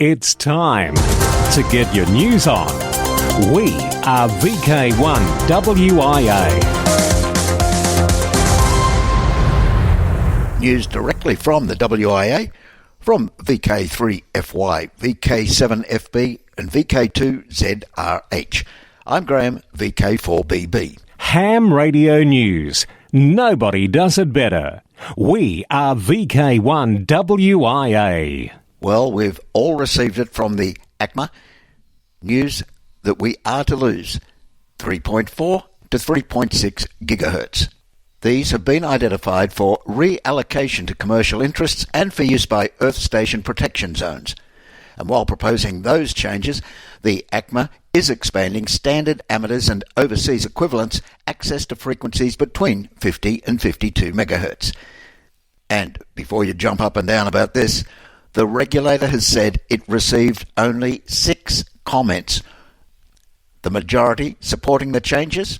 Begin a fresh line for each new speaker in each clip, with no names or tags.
It's time to get your news on. We are VK1WIA.
News directly from the WIA, from VK3FY, VK7FB and VK2ZRH. I'm Graham, VK4BB.
Ham Radio News. Nobody does it better. We are VK1WIA.
Well, we've all received it from the ACMA. News that we are to lose 3.4 to 3.6 gigahertz. These have been identified for reallocation to commercial interests and for use by Earth Station protection zones. And while proposing those changes, the ACMA is expanding standard amateurs and overseas equivalents access to frequencies between 50 and 52 megahertz. And before you jump up and down about this, the regulator has said it received only 6 comments, the majority supporting the changes,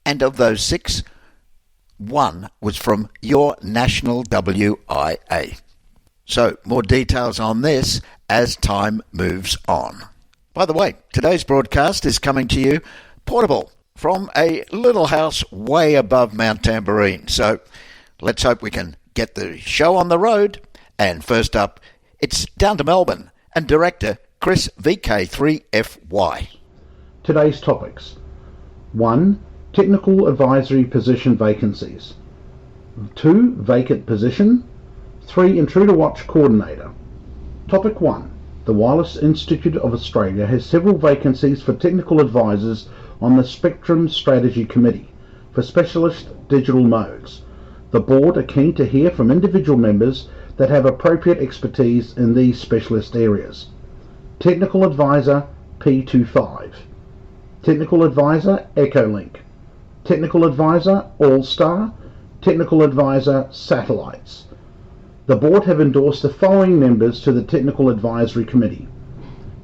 and of those 6, 1 was from your national WIA. So, more details on this as time moves on. By the way, today's broadcast is coming to you portable from a little house way above Mount Tamborine. So, let's hope we can get the show on the road. And first up, it's down to Melbourne and director Chris VK3FY.
Today's topics: 1. Technical advisory position vacancies. 2. Vacant position. 3. Intruder Watch Coordinator. Topic 1. The Wireless Institute of Australia has several vacancies for technical advisors on the Spectrum Strategy Committee for specialist digital modes. The board are keen to hear from individual members that have appropriate expertise in these specialist areas. Technical Advisor P25. Technical Advisor Echolink. Technical Advisor All-Star. Technical Advisor Satellites. The board have endorsed the following members to the Technical Advisory Committee: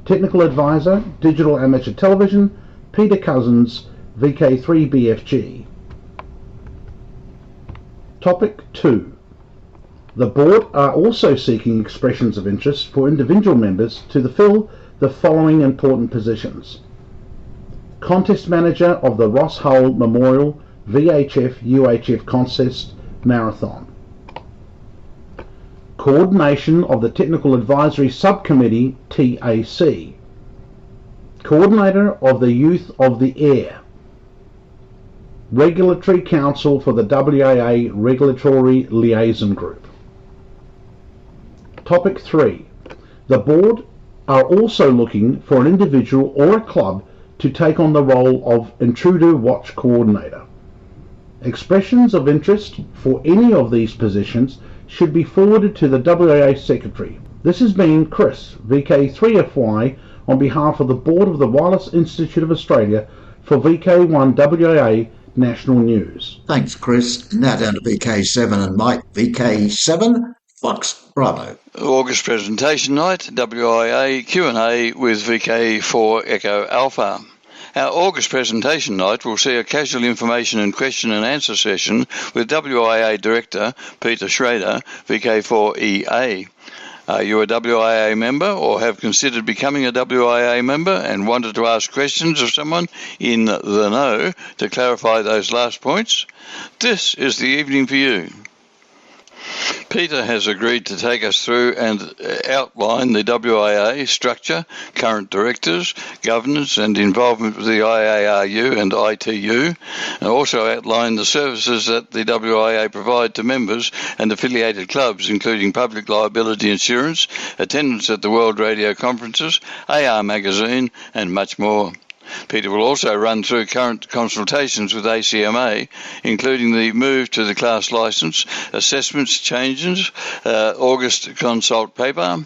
Technical Advisor Digital Amateur Television Peter Cousins, VK3BFG. Topic 2. The board are also seeking expressions of interest for individual members to fill the following important positions: Contest Manager of the Ross Hull Memorial VHF-UHF Contest Marathon. Coordination of the Technical Advisory Subcommittee TAC. Coordinator of the Youth of the Air. Regulatory Council for the WIA Regulatory Liaison Group. Topic 3. The board are also looking for an individual or a club to take on the role of Intruder Watch Coordinator. Expressions of interest for any of these positions should be forwarded to the WIA Secretary. This has been Chris, VK3FY, on behalf of the Board of the Wireless Institute of Australia for VK1WIA National News.
Thanks, Chris. Now down to VK7 and Mike. VK7, Fox Bravo.
August presentation night, WIA Q&A with VK4 Echo Alpha. Our August presentation night will see a casual information and question and answer session with WIA Director Peter Schrader, VK4EA. Are you a WIA member or have considered becoming a WIA member and wanted to ask questions of someone in the know to clarify those last points? This is the evening for you. Peter has agreed to take us through and outline the WIA structure, current directors, governance and involvement with the IARU and ITU, and also outline the services that the WIA provide to members and affiliated clubs, including public liability insurance, attendance at the World Radio Conferences, AR Magazine, and much more. Peter will also run through current consultations with ACMA, including the move to the class licence, assessments changes, August consult paper,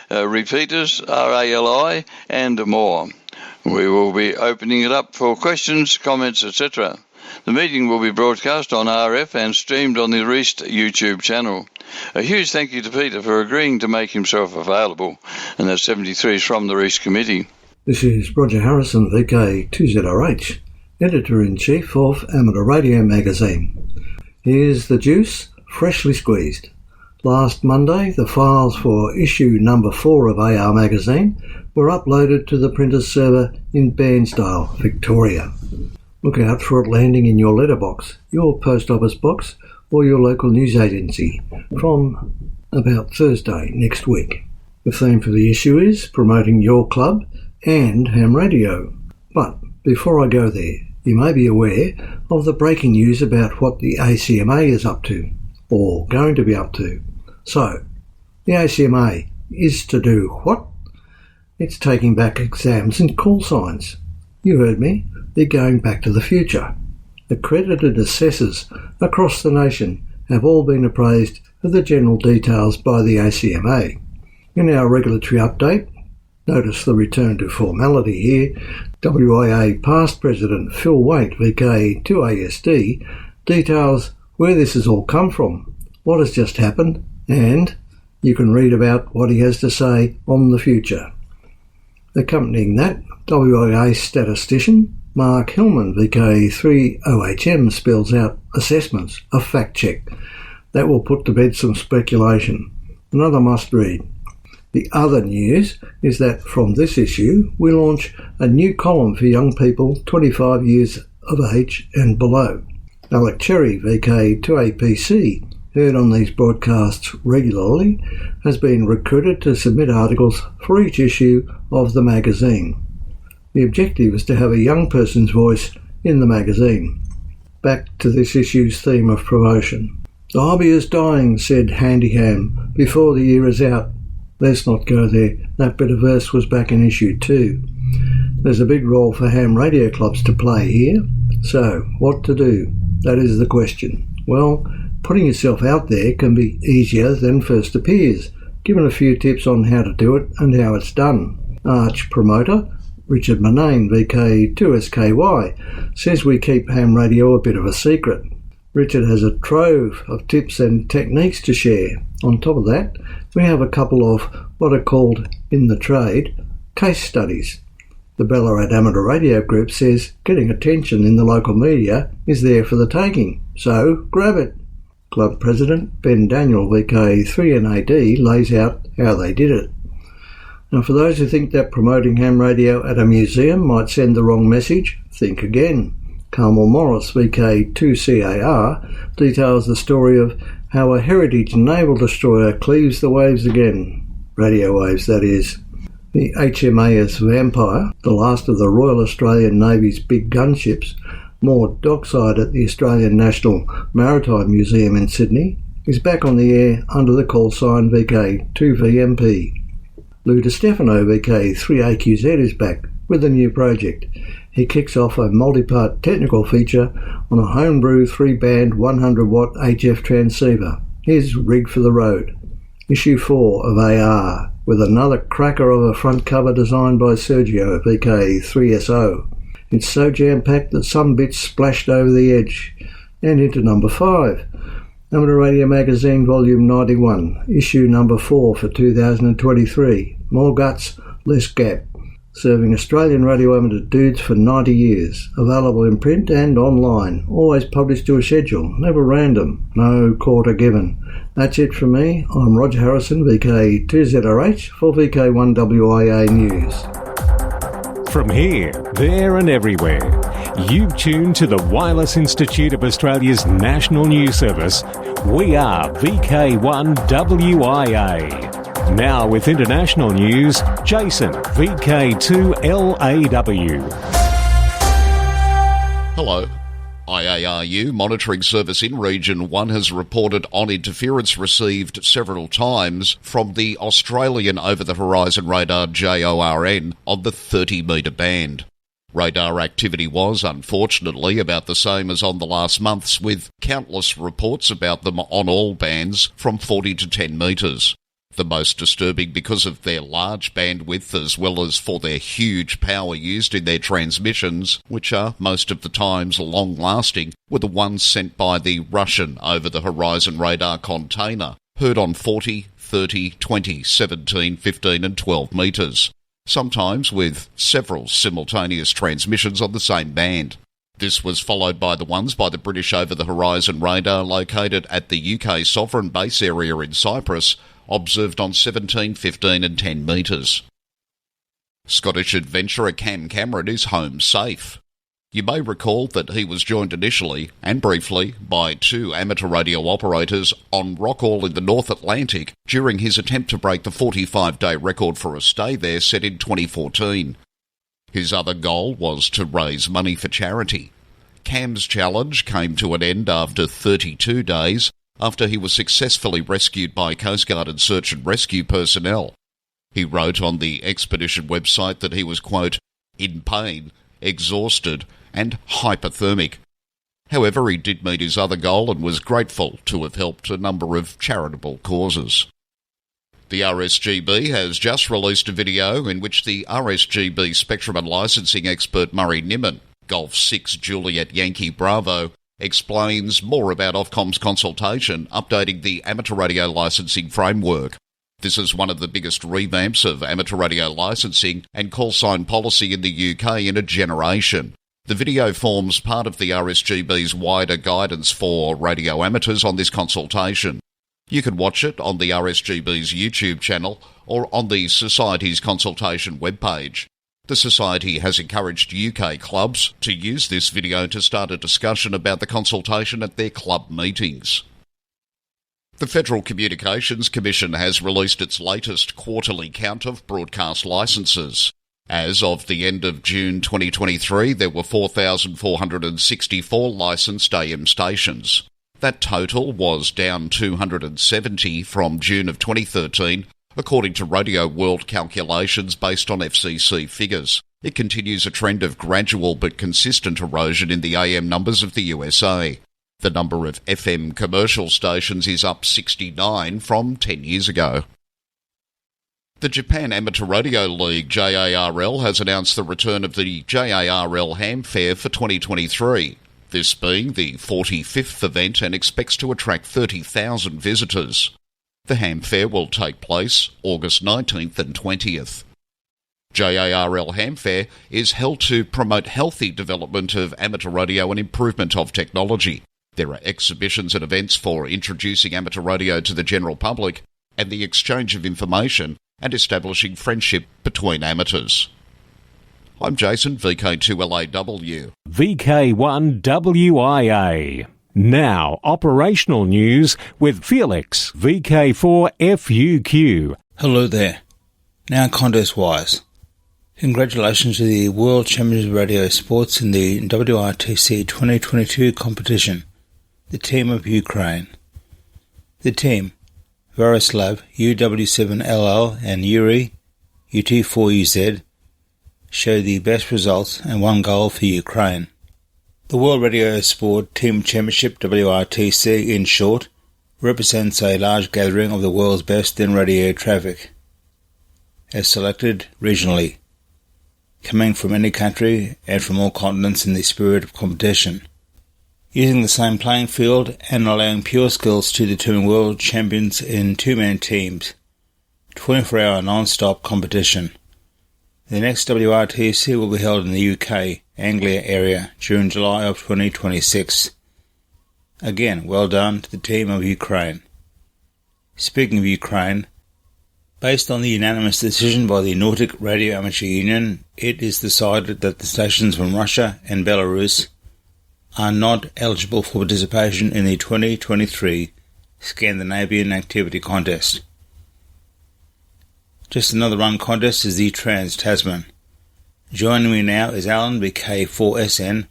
repeaters, RALI, and more. We will be opening it up for questions, comments, etc. The meeting will be broadcast on RF and streamed on the Reist YouTube channel. A huge thank you to Peter for agreeing to make himself available, and that 73 is from the Reist Committee.
This is Roger Harrison, VK2ZRH, Editor-in-Chief of Amateur Radio Magazine. Here's the juice, freshly squeezed. Last Monday, the files for issue number 4 of AR magazine were uploaded to the printer's server in Bairnsdale, Victoria. Look out for it landing in your letterbox, your post office box, or your local news agency from about Thursday next week. The theme for the issue is promoting your club and ham radio. But before I go there, you may be aware of the breaking news about what the ACMA is up to, or going to be up to. So, the ACMA is to do what? It's taking back exams and call signs. You heard me, they're going back to the future. Accredited assessors across the nation have all been appraised of the general details by the ACMA. In our regulatory update, notice the return to formality here, WIA past President Phil Waite, VK2WIA, details where this has all come from, what has just happened, and you can read about what he has to say on the future. Accompanying that, WIA statistician Mark Hillman, VK3OHM, spells out assessments, a fact check. That will put to bed some speculation. Another must read. The other news is that from this issue we launch a new column for young people 25 years of age and below. Alec Cherry, VK2APC, heard on these broadcasts regularly, has been recruited to submit articles for each issue of the magazine. The objective is to have a young person's voice in the magazine. Back to this issue's theme of promotion. The hobby is dying, said Handy Ham, before the year is out. Let's not go there. That bit of verse was back in issue 2. There's a big role for ham radio clubs to play here. So, what to do? That is the question. Well, putting yourself out there can be easier than first appears. Given a few tips on how to do it and how it's done. Arch promoter Richard Manane, VK2SKY, says we keep ham radio a bit of a secret. Richard has a trove of tips and techniques to share. On top of that, we have a couple of what are called, in the trade, case studies. The Ballarat Amateur Radio Group says getting attention in the local media is there for the taking, so grab it. Club President Ben Daniel, VK3NAD, lays out how they did it. Now, for those who think that promoting ham radio at a museum might send the wrong message, think again. Carmel Morris, VK2CAR, details the story of how a heritage naval destroyer cleaves the waves again. Radio waves, that is. The HMAS Vampire, the last of the Royal Australian Navy's big gunships, moored dockside at the Australian National Maritime Museum in Sydney, is back on the air under the call sign VK2VMP. Lou DiStefano, VK3AQZ, is back with a new project. He kicks off a multi-part technical feature on a homebrew 3-band 100-watt HF transceiver. Here's Rig for the Road. Issue 4 of AR, with another cracker of a front cover designed by Sergio, VK3SO. It's so jam-packed that some bits splashed over the edge. And into number 5. Amateur Radio Magazine Volume 91, Issue number 4 for 2023. More guts, less gap. Serving Australian radio amateur dudes for 90 years. Available in print and online. Always published to a schedule. Never random. No quarter given. That's it from me. I'm Roger Harrison, VK2ZRH, for VK1WIA News.
From here, there and everywhere, you've tuned to the Wireless Institute of Australia's national news service. We are VK1WIA. Now with international news, Jason, VK2LAW.
Hello. IARU Monitoring Service in Region 1 has reported on interference received several times from the Australian Over-the-Horizon Radar JORN on the 30-metre band. Radar activity was, unfortunately, about the same as on the last months, with countless reports about them on all bands from 40 to 10 metres. The most disturbing because of their large bandwidth as well as for their huge power used in their transmissions, which are most of the times long-lasting, were the ones sent by the Russian Over-the-Horizon Radar container, heard on 40, 30, 20, 17, 15 and 12 metres, sometimes with several simultaneous transmissions on the same band. This was followed by the ones by the British over-the-horizon radar located at the UK sovereign base area in Cyprus, observed on 17, 15 and 10 metres. Scottish adventurer Cam Cameron is home safe. You may recall that he was joined initially and briefly by 2 amateur radio operators on Rockall in the North Atlantic during his attempt to break the 45-day record for a stay there set in 2014. His other goal was to raise money for charity. Cam's challenge came to an end after 32 days after he was successfully rescued by Coast Guard and search and rescue personnel. He wrote on the expedition website that he was, quote, in pain, exhausted and hypothermic. However, he did meet his other goal and was grateful to have helped a number of charitable causes. The RSGB has just released a video in which the RSGB spectrum and licensing expert Murray Nimmin, Golf 6 Juliet Yankee Bravo, explains more about Ofcom's consultation updating the amateur radio licensing framework. This is one of the biggest revamps of amateur radio licensing and call sign policy in the UK in a generation. The video forms part of the RSGB's wider guidance for radio amateurs on this consultation. You can watch it on the RSGB's YouTube channel or on the Society's consultation webpage. The Society has encouraged UK clubs to use this video to start a discussion about the consultation at their club meetings. The Federal Communications Commission has released its latest quarterly count of broadcast licences. As of the end of June 2023, there were 4,464 licensed AM stations. That total was down 270 from June of 2013, according to Radio World calculations based on FCC figures. It continues a trend of gradual but consistent erosion in the AM numbers of the USA. The number of FM commercial stations is up 69 from 10 years ago. The Japan Amateur Radio League, JARL, has announced the return of the JARL Ham Fair for 2023, this being the 45th event and expects to attract 30,000 visitors. The Ham Fair will take place August 19th and 20th. JARL Ham Fair is held to promote healthy development of amateur radio and improvement of technology. There are exhibitions and events for introducing amateur radio to the general public and the exchange of information and establishing friendship between amateurs. I'm Jason, VK2LAW.
VK1WIA. Now, operational news with Felix, VK4FUQ.
Hello there. Now contest-wise. Congratulations to the World Champions of Radio Sports in the WRTC 2022 competition, the team of Ukraine. The team, Varislav, UW7LL, and Yuri, UT4UZ, showed the best results and one goal for Ukraine. The World Radio Sport Team Championship, WRTC in short, represents a large gathering of the world's best in radio traffic, as selected regionally, coming from any country and from all continents in the spirit of competition, using the same playing field and allowing pure skills to determine world champions in two-man teams, 24-hour non-stop competition. The next WRTC will be held in the UK, Anglia area, during July of 2026. Again, well done to the team of Ukraine. Speaking of Ukraine, based on the unanimous decision by the Nordic Radio Amateur Union, it is decided that the stations from Russia and Belarus are not eligible for participation in the 2023 Scandinavian Activity Contest. Just another run contest is the Trans-Tasman. Joining me now is Alan, VK4SN,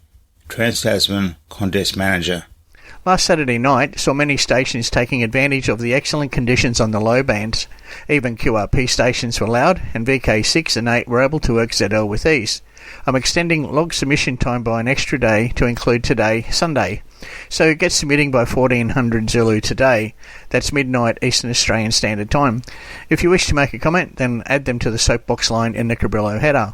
Trans-Tasman Contest Manager.
Last Saturday night saw many stations taking advantage of the excellent conditions on the low bands. Even QRP stations were loud, and VK6 and 8 were able to work ZL with ease. I'm extending log submission time by an extra day to include today, Sunday. So get submitting by 1400 Zulu today. That's midnight Eastern Australian Standard Time. If you wish to make a comment, then add them to the soapbox line in the Cabrillo header.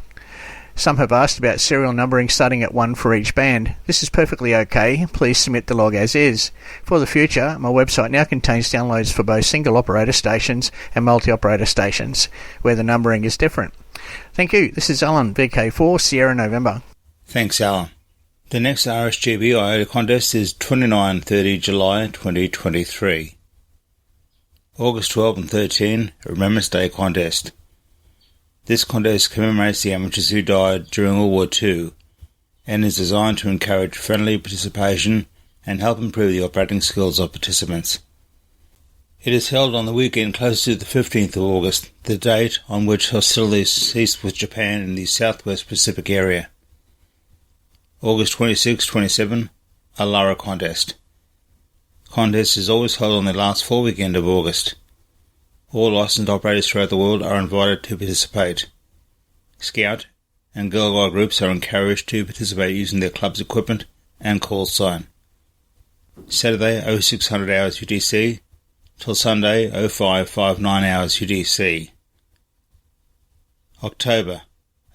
Some have asked about serial numbering starting at 1 for each band. This is perfectly okay. Please submit the log as is. For the future, my website now contains downloads for both single operator stations and multi-operator stations, where the numbering is different. Thank you. This is Alan, VK4 Sierra November.
Thanks, Alan. The next RSGB IOTA contest is 29-30 July 2023. August 12 and 13, Remembrance Day contest. This contest commemorates the amateurs who died during World War II and is designed to encourage friendly participation and help improve the operating skills of participants. It is held on the weekend close to the 15th of August, the date on which hostilities ceased with Japan in the Southwest Pacific area. August 26-27, Alara contest. Contest is always held on the last full weekend of August. All licensed operators throughout the world are invited to participate. Scout and Girl Guide groups are encouraged to participate using their club's equipment and call sign. Saturday 0600 hours UTC till Sunday 0559 hours UTC. October,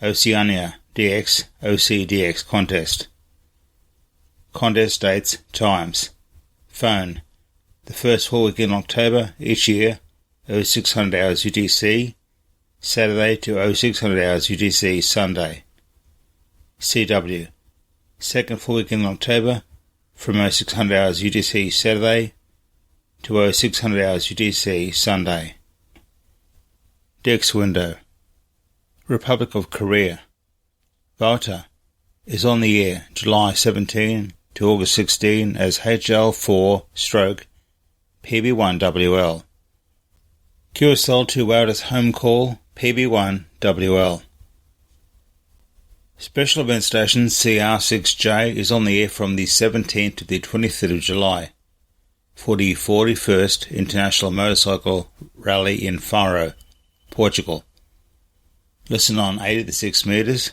Oceania DX OCDX contest. Contest dates, times. Phone, the first full weekend in October each year, 0600 hours UTC, Saturday to 0600 hours UTC Sunday. CW, second full weekend in October, from 0600 hours UTC Saturday to 0600 hours UTC Sunday. DX window. Republic of Korea. VALTA is on the air July 17 to August 16 as HL4/PB1WL. QSL to wireless home call PB1WL. Special event station CR6J is on the air from the 17th to the 23rd of July for the 41st International Motorcycle Rally in Faro, Portugal. Listen on 86 metres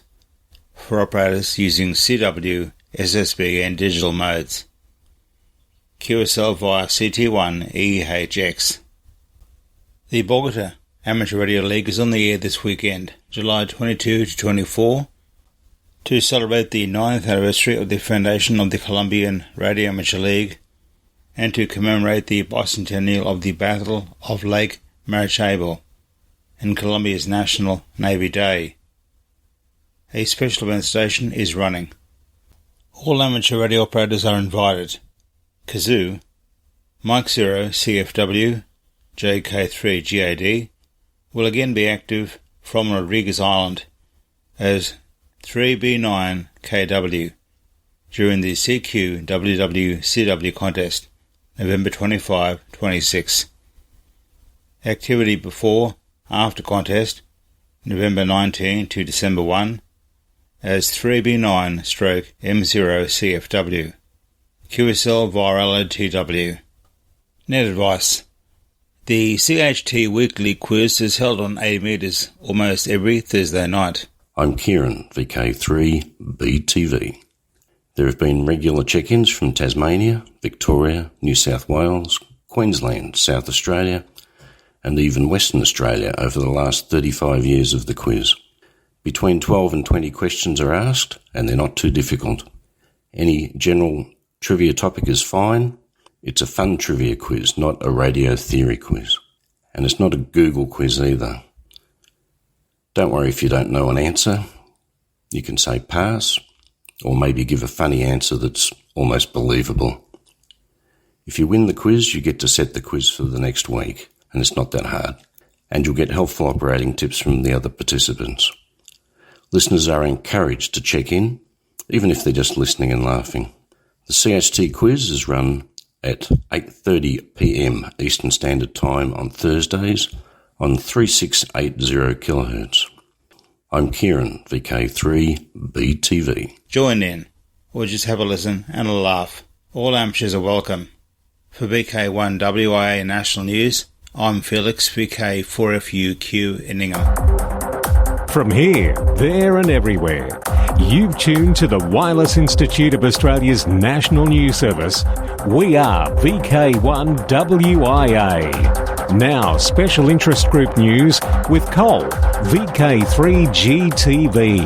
for operators using CW, SSB and digital modes. QSL via CT1 EHX. The Bogota Amateur Radio League is on the air this weekend, July 22 to 24, to celebrate the 9th anniversary of the foundation of the Colombian Radio Amateur League and to commemorate the bicentennial of the Battle of Lake Maracaibo and Colombia's National Navy Day. A special event station is running. All amateur radio operators are invited. Kazoo, Mike 0 CFW, JK3GAD will again be active from Rodriguez Island as 3B9KW during the CQ-WW-CW contest, November 25-26. Activity before, after contest, November 19 to December 1, as 3B9/M0CFW. QSL via LOTW. Net advice. The CHT Weekly Quiz is held on 80 metres almost every Thursday night.
I'm Kieran, VK3BTV. There have been regular check-ins from Tasmania, Victoria, New South Wales, Queensland, South Australia, and even Western Australia over the last 35 years of the quiz. Between 12 and 20 questions are asked, and they're not too difficult. Any general trivia topic is fine. It's a fun trivia quiz, not a radio theory quiz. And it's not a Google quiz either. Don't worry if you don't know an answer. You can say pass, or maybe give a funny answer that's almost believable. If you win the quiz, you get to set the quiz for the next week, and it's not that hard. And you'll get helpful operating tips from the other participants. Listeners are encouraged to check in, even if they're just listening and laughing. The CHT quiz is run at 8:30 p.m. Eastern Standard Time on Thursdays on 3680 kHz. I'm Kieran, VK3BTV.
Join in, or just have a listen and a laugh. All amateurs are welcome. For VK1WIA National News, I'm Felix, VK4FUQ in Ingham.
From here, there and everywhere, you've tuned to the Wireless Institute of Australia's National News Service. We are VK1WIA. Now, special interest group news with Cole, VK3GTV.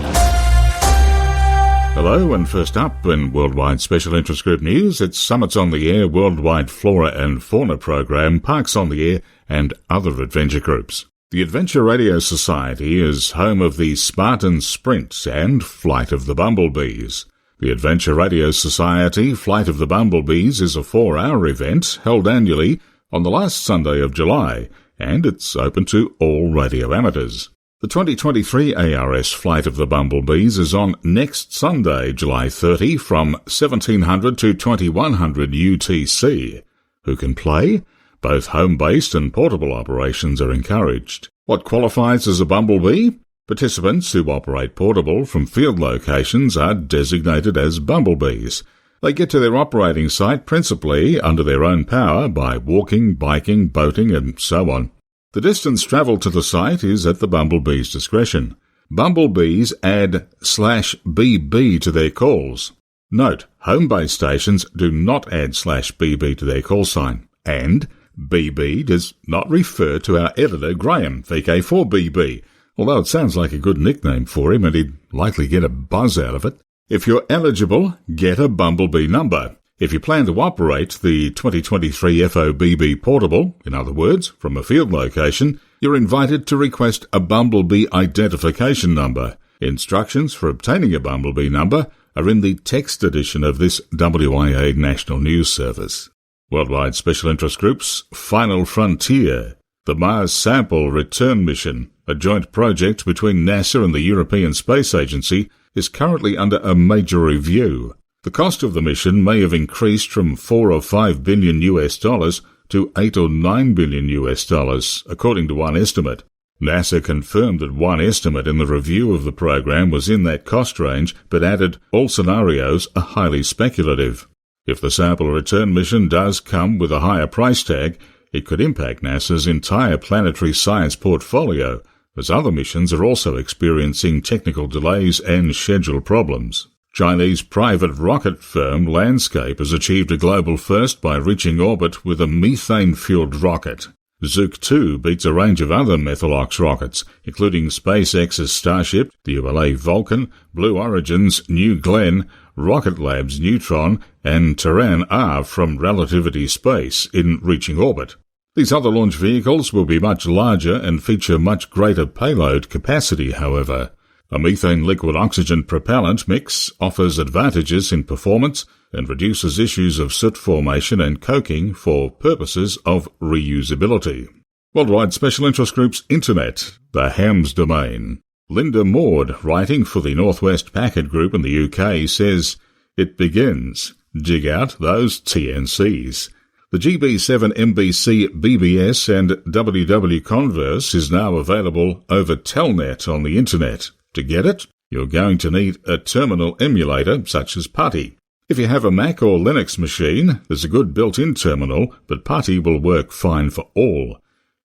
Hello, and first up in Worldwide Special Interest Group News, it's Summits on the Air, Worldwide Flora and Fauna Program, Parks on the Air, and other adventure groups. The Adventure Radio Society is home of the Spartan Sprint and Flight of the Bumblebees. The Adventure Radio Society Flight of the Bumblebees is a 4-hour event held annually on the last Sunday of July, and it's open to all radio amateurs. The 2023 ARS Flight of the Bumblebees is on next Sunday, July 30, from 1700 to 2100 UTC. Who can play? Both home-based and portable operations are encouraged. What qualifies as a Bumblebee? Participants who operate portable from field locations are designated as Bumblebees. They get to their operating site principally under their own power by walking, biking, boating and so on. The distance travelled to the site is at the Bumblebee's discretion. Bumblebees add /BB to their calls. Note, home-based stations do not add /BB to their call sign, and BB does not refer to our editor Graham, VK1WIA, although it sounds like a good nickname for him and he'd likely get a buzz out of it. If you're eligible, get a Bumblebee number. If you plan to operate the 2023 FOBB portable, in other words, from a field location, you're invited to request a Bumblebee identification number. Instructions for obtaining a Bumblebee number are in the text edition of this WIA National News Service. Worldwide Special Interest Group's Final Frontier, the Mars Sample Return Mission, a joint project between NASA and the European Space Agency, is currently under a major review. The cost of the mission may have increased from $4 or $5 billion to $8 or $9 billion, according to one estimate. NASA confirmed that one estimate in the review of the program was in that cost range, but added all scenarios are highly speculative. If the sample return mission does come with a higher price tag, it could impact NASA's entire planetary science portfolio, as other missions are also experiencing technical delays and schedule problems. Chinese private rocket firm Landscape has achieved a global first by reaching orbit with a methane-fueled rocket. Zook 2 beats a range of other Methalox rockets, including SpaceX's Starship, the ULA Vulcan, Blue Origin's New Glenn, Rocket Lab's Neutron, and Terran R from Relativity Space in reaching orbit. These other launch vehicles will be much larger and feature much greater payload capacity, however. A methane liquid oxygen propellant mix offers advantages in performance and reduces issues of soot formation and coking for purposes of reusability. Worldwide Special Interest Group's Internet, the hams domain. Linda Maud, writing for the Northwest Packet Group in the UK, says, "It begins. Dig out those TNCs." The GB7 MBC BBS and WW Converse is now available over Telnet on the Internet. To get it, you're going to need a terminal emulator such as PuTTY. If you have a Mac or Linux machine, there's a good built-in terminal, but PuTTY will work fine for all.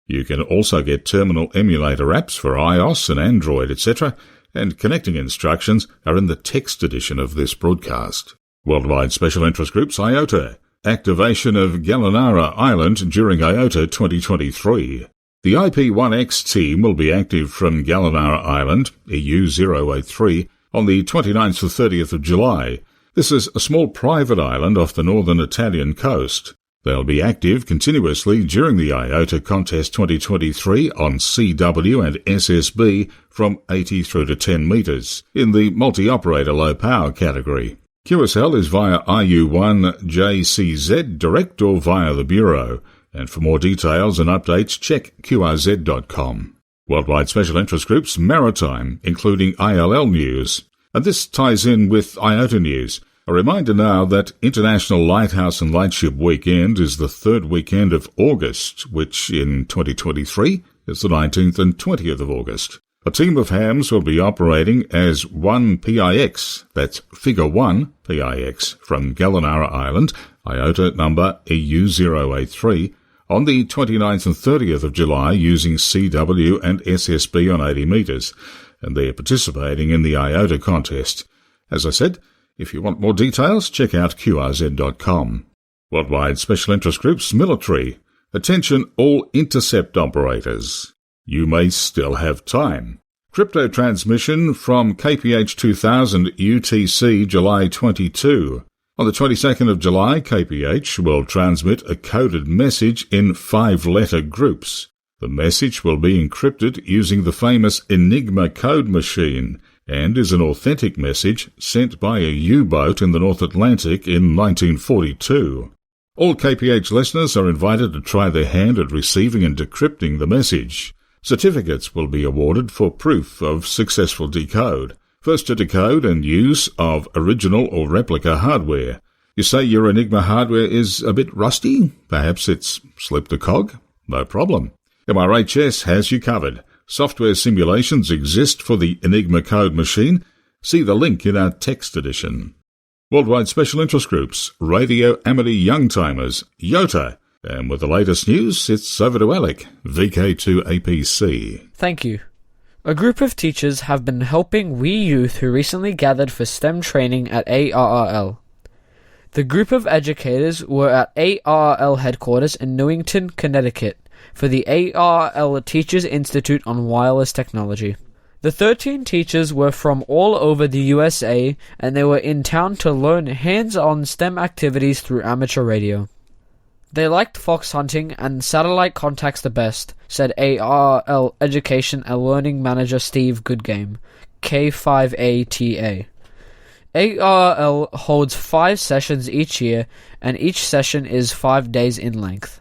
You can also get terminal emulator apps for iOS and Android, etc., and connecting instructions are in the text edition of this broadcast. Worldwide Special Interest Group's IOTA. Activation of Gallinara Island during IOTA 2023. The IP1X team will be active from Gallinara Island, EU 083, on the 29th to 30th of July. This is a small private island off the northern Italian coast. They'll be active continuously during the IOTA Contest 2023 on CW and SSB from 80 through to 10 metres in the multi-operator low-power category. QSL is via IU1JCZ direct or via the Bureau, and for more details and updates check qrz.com. Worldwide Special Interest Groups Maritime, including ILL news. And this ties in with IOTA news. A reminder now that International Lighthouse and Lightship Weekend is the third weekend of August, which in 2023 is the 19th and 20th of August. A team of hams will be operating as 1 PIX, that's Figure 1 PIX, from Gallinara Island, IOTA number EU083, on the 29th and 30th of July using CW and SSB on 80 metres, and they're participating in the IOTA contest. As I said, if you want more details, check out qrz.com. Worldwide Special Interest Groups Military. Attention all intercept operators. You may still have time. Crypto transmission from KPH 2000 UTC July 22. On the 22nd of July, KPH will transmit a coded message in 5-letter groups. The message will be encrypted using the famous Enigma code machine and is an authentic message sent by a U-boat in the North Atlantic in 1942. All KPH listeners are invited to try their hand at receiving and decrypting the message. Certificates will be awarded for proof of successful decode. First to decode and use of original or replica hardware. You say your Enigma hardware is a bit rusty? Perhaps it's slipped a cog? No problem. MRHS has you covered. Software simulations exist for the Enigma code machine. See the link in our text edition. Worldwide Special Interest Groups, Radio Amity Youngtimers, YOTA. And with the latest news, it's over to Alec, VK2APC.
Thank you. A group of teachers have been helping WIA youth who recently gathered for STEM training at ARRL. The group of educators were at ARRL headquarters in Newington, Connecticut, for the ARRL Teachers Institute on Wireless Technology. The 13 teachers were from all over the USA, and they were in town to learn hands-on STEM activities through amateur radio. They liked fox hunting and satellite contacts the best, said ARRL Education and Learning Manager Steve Goodgame, K5ATA. ARRL holds 5 sessions each year, and each session is 5 days in length.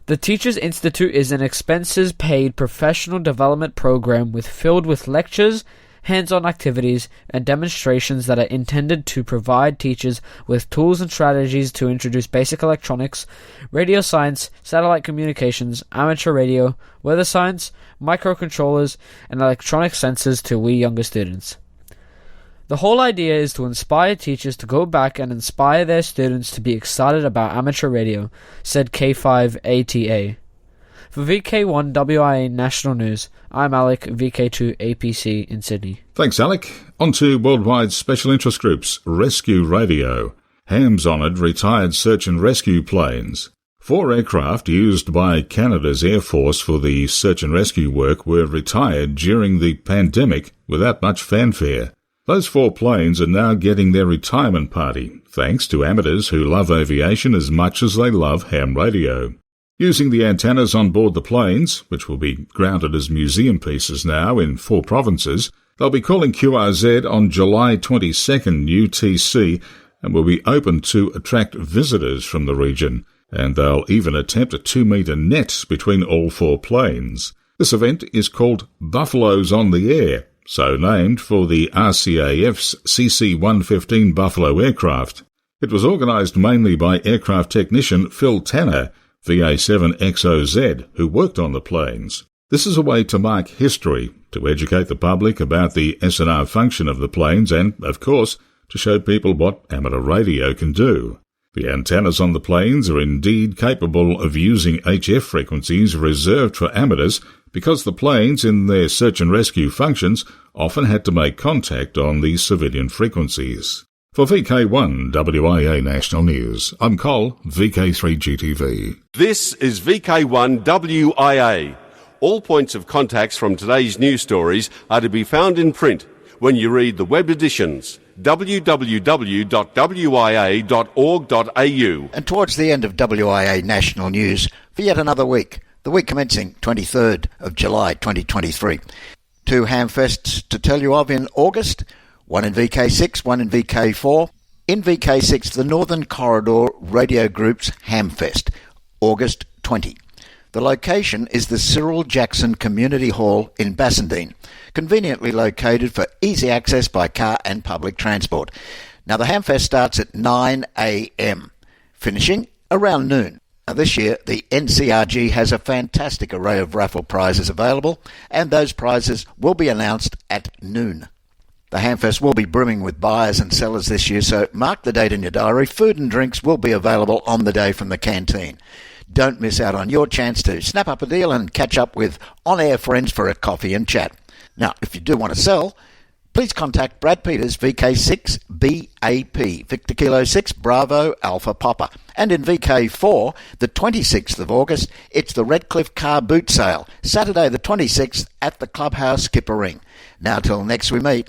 The Teachers Institute is an expenses-paid professional development program filled with lectures, hands-on activities, and demonstrations that are intended to provide teachers with tools and strategies to introduce basic electronics, radio science, satellite communications, amateur radio, weather science, microcontrollers, and electronic sensors to we younger students. The whole idea is to inspire teachers to go back and inspire their students to be excited about amateur radio, said K5ATA. For VK1WIA National News, I'm Alec, VK2APC in Sydney.
Thanks, Alec. On to Worldwide Special Interest Groups, Rescue Radio. Ham's honoured retired search and rescue planes. 4 aircraft used by Canada's Air Force for the search and rescue work were retired during the pandemic without much fanfare. Those 4 planes are now getting their retirement party, thanks to amateurs who love aviation as much as they love ham radio. Using the antennas on board the planes, which will be grounded as museum pieces now in 4 provinces, they'll be calling QRZ on July 22nd UTC and will be open to attract visitors from the region, and they'll even attempt a 2-metre net between all 4 planes. This event is called Buffaloes on the Air, so named for the RCAF's CC-115 Buffalo aircraft. It was organised mainly by aircraft technician Phil Tanner, VA7XOZ, who worked on the planes. This is a way to mark history, to educate the public about the SNR function of the planes and, of course, to show people what amateur radio can do. The antennas on the planes are indeed capable of using HF frequencies reserved for amateurs because the planes, in their search and rescue functions, often had to make contact on the civilian frequencies. For VK1WIA National News, I'm Col, VK3GTV.
This is VK1WIA. All points of contacts from today's news stories are to be found in print when you read the web editions, www.wia.org.au.
And towards the end of WIA National News, for yet another week, the week commencing 23rd of July 2023. 2 Hamfests to tell you of in August, one in VK6, one in VK4. In VK6, the Northern Corridor Radio Group's Hamfest, August 20. The location is the Cyril Jackson Community Hall in Bassendean, conveniently located for easy access by car and public transport. Now, the Hamfest starts at 9 a.m, finishing around noon. Now, this year, the NCRG has a fantastic array of raffle prizes available, and those prizes will be announced at noon. The Hamfest will be brimming with buyers and sellers this year, so mark the date in your diary. Food and drinks will be available on the day from the canteen. Don't miss out on your chance to snap up a deal and catch up with on-air friends for a coffee and chat. Now, if you do want to sell, please contact Brad Peters, VK6BAP, Victor Kilo 6, Bravo, Alpha Papa. And in VK4, the 26th of August, it's the Redcliffe Car Boot Sale, Saturday the 26th at the Clubhouse Skippering. Now, till next we meet,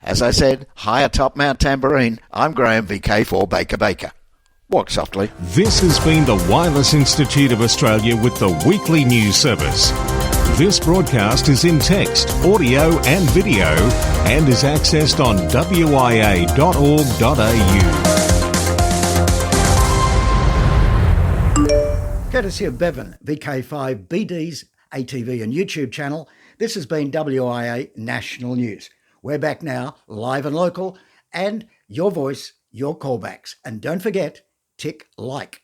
as I said, high atop Mount Tambourine, I'm Graham, VK4 Baker. Walk softly.
This has been the Wireless Institute of Australia with the weekly news service. This broadcast is in text, audio and video and is accessed on wia.org.au.
Courtesy of Bevan, VK1WIA's ATV and YouTube channel, this has been WIA National News. We're back now, live and local, and your voice, your callbacks. And don't forget, tick like.